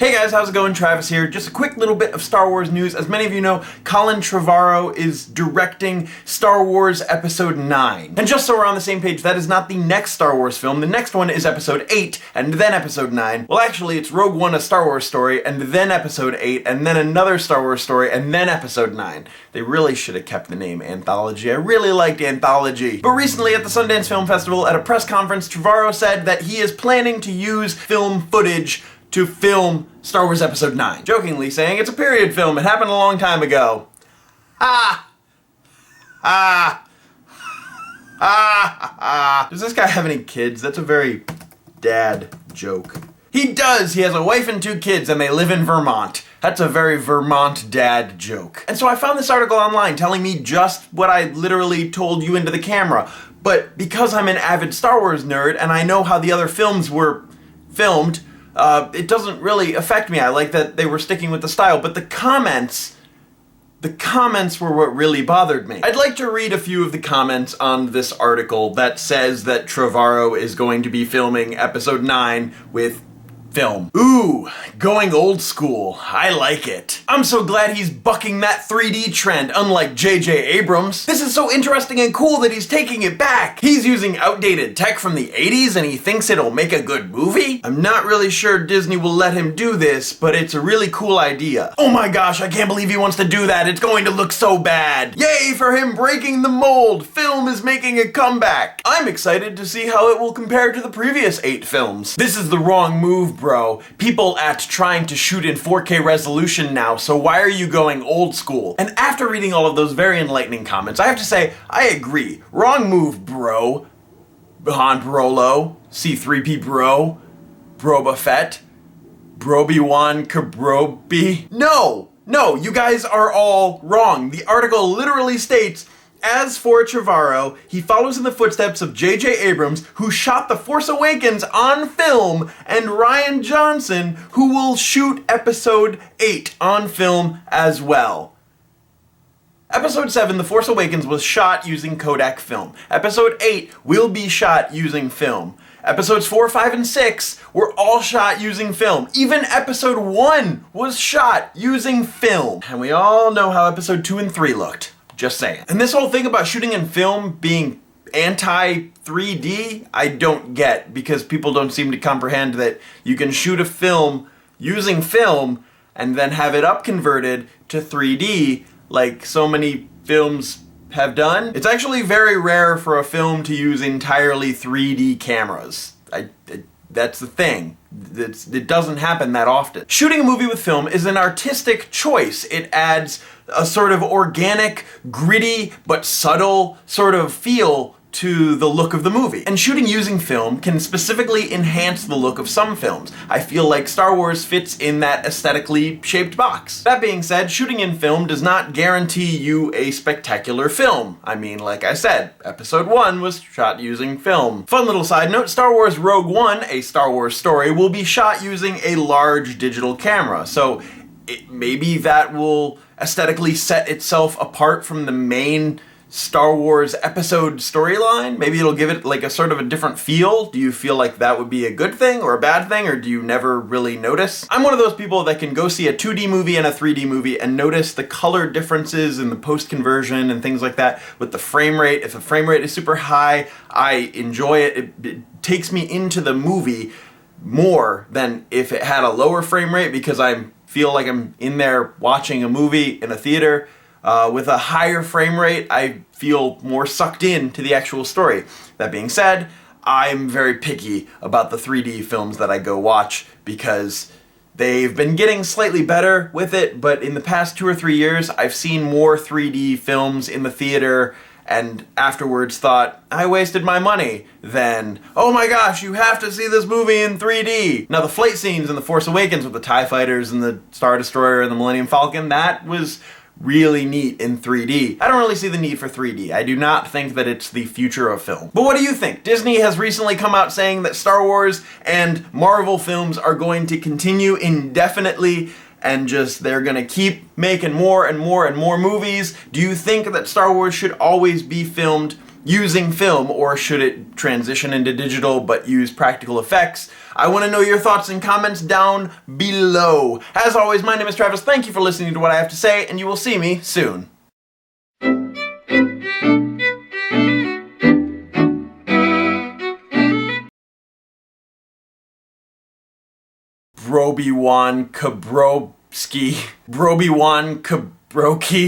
Hey guys, how's it going? Travis here. Just a quick little bit of Star Wars news. As many of you know, Colin Trevorrow is directing Star Wars Episode 9. And just so we're on the same page, that is not the next Star Wars film. The next one is Episode 8, and then Episode 9. Well, actually, it's Rogue One, a Star Wars story, and then Episode 8, and then another Star Wars story, and then Episode 9. They really should have kept the name Anthology. I really liked Anthology. But recently at the Sundance Film Festival, at a press conference, Trevorrow said that he is planning to use film footage to film Star Wars Episode 9. Jokingly saying it's a period film, it happened a long time ago. Does this guy have any kids? That's a very dad joke. He does! He has a wife and 2 kids and they live in Vermont. That's a very Vermont dad joke. And so I found this article online telling me just what I literally told you into the camera. But because I'm an avid Star Wars nerd and I know how the other films were filmed, it doesn't really affect me. I like that they were sticking with the style, but the comments were what really bothered me. I'd like to read a few of the comments on this article that says that Trevorrow is going to be filming Episode 9 with film. Ooh, going old school. I like it. I'm so glad he's bucking that 3D trend, unlike J.J. Abrams. This is so interesting and cool that he's taking it back. He's using outdated tech from the 80s and he thinks it'll make a good movie? I'm not really sure Disney will let him do this, but it's a really cool idea. Oh my gosh, I can't believe he wants to do that. It's going to look so bad. Yay for him breaking the mold. Film is making a comeback. I'm excited to see how it will compare to the previous 8 films. This is the wrong move, bro. People act trying to shoot in 4K resolution now, so why are you going old school? And after reading all of those very enlightening comments, I have to say, I agree. Wrong move, bro. Han Brolo, C-3P bro, Broba Fett, Broby-Wan Kabrobi. No, you guys are all wrong. The article literally states, as for Trevorrow, he follows in the footsteps of J.J. Abrams, who shot The Force Awakens on film, and Rian Johnson, who will shoot Episode 8 on film as well. Episode 7, The Force Awakens, was shot using Kodak film. Episode 8 will be shot using film. Episodes 4, 5, and 6 were all shot using film. Even Episode 1 was shot using film. And we all know how Episode 2 and 3 looked. Just saying. And this whole thing about shooting in film being anti-3D, I don't get, because people don't seem to comprehend that you can shoot a film using film and then have it up-converted to 3D like so many films have done. It's actually very rare for a film to use entirely 3D cameras. That's the thing. It doesn't happen that often. Shooting a movie with film is an artistic choice. It adds a sort of organic, gritty, but subtle sort of feel to the look of the movie. And shooting using film can specifically enhance the look of some films. I feel like Star Wars fits in that aesthetically shaped box. That being said, shooting in film does not guarantee you a spectacular film. I mean, like I said, Episode 1 was shot using film. Fun little side note, Star Wars Rogue One, a Star Wars story, will be shot using a large digital camera. So maybe that will aesthetically set itself apart from the main Star Wars episode storyline. Maybe it'll give it like a sort of a different feel. Do you feel like that would be a good thing or a bad thing, or do you never really notice? I'm one of those people that can go see a 2D movie and a 3D movie and notice the color differences in the post-conversion and things like that with the frame rate. If the frame rate is super high, I enjoy it. It takes me into the movie more than if it had a lower frame rate, because I feel like I'm in there watching a movie in a theater. With a higher frame rate, I feel more sucked in to the actual story. That being said, I'm very picky about the 3D films that I go watch, because they've been getting slightly better with it, but in the past 2 or 3 years, I've seen more 3D films in the theater and afterwards thought, I wasted my money, than, oh my gosh, you have to see this movie in 3D. Now the flight scenes in The Force Awakens with the TIE Fighters and the Star Destroyer and the Millennium Falcon, that was really neat in 3D. I don't really see the need for 3D. I do not think that it's the future of film. But what do you think? Disney has recently come out saying that Star Wars and Marvel films are going to continue indefinitely, and just they're gonna keep making more and more and more movies. Do you think that Star Wars should always be filmed using film, or should it transition into digital but use practical effects? I want to know your thoughts and comments down below. As always, my name is Travis. Thank you for listening to what I have to say, and you will see me soon. Broby-Wan Kabrowski. Broby-Wan Kabroki.